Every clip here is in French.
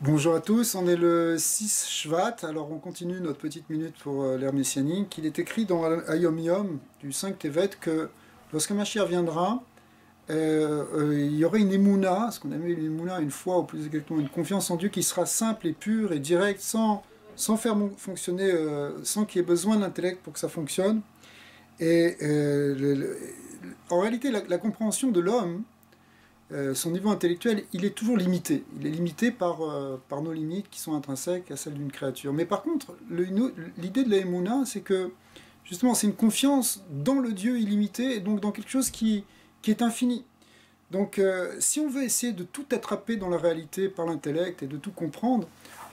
Bonjour à tous, on est le 6 Shvat, alors on continue notre petite minute pour l'ère messianique. Il est écrit dans Ayom Yom du 5 Tevet que lorsque Mashiach viendra, il y aura une émouna, ce qu'on appelle une émouna, une foi, ou plus exactement une confiance en Dieu qui sera simple et pure et directe, sans faire fonctionner, sans qu'il y ait besoin de l'intellect pour que ça fonctionne. Et en réalité, la compréhension de l'homme, son niveau intellectuel, il est toujours limité. Il est limité par nos limites qui sont intrinsèques à celles d'une créature. Mais par contre, l'idée de la Emouna, c'est que justement, c'est une confiance dans le Dieu illimité et donc dans quelque chose qui est infini. Donc, si on veut essayer de tout attraper dans la réalité par l'intellect et de tout comprendre,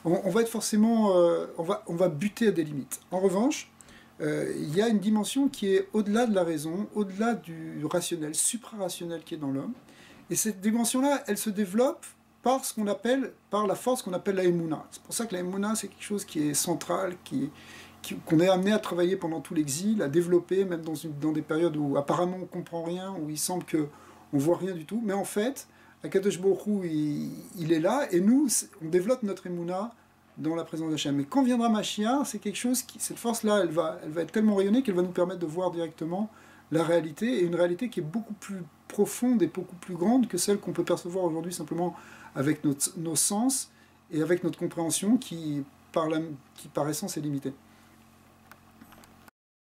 on va être forcément, on va buter à des limites. En revanche, il y a une dimension qui est au-delà de la raison, au-delà du rationnel, suprarationnel qui est dans l'homme. Et cette dimension-là, elle se développe par la force qu'on appelle la Emouna. C'est pour ça que la Emouna, c'est quelque chose qui est central, qu'on est amené à travailler pendant tout l'exil, à développer, même dans des périodes où apparemment on ne comprend rien, où il semble qu'on ne voit rien du tout. Mais en fait, Akadosh Baruch Hu, il est là, et nous, on développe notre Emouna dans la présence d'Hachem. Mais quand viendra Mashiach, c'est quelque chose cette force-là, elle va être tellement rayonnée qu'elle va nous permettre de voir directement la réalité, et une réalité qui est beaucoup plus profonde et beaucoup plus grande que celle qu'on peut percevoir aujourd'hui simplement avec nos sens et avec notre compréhension qui par essence est limitée.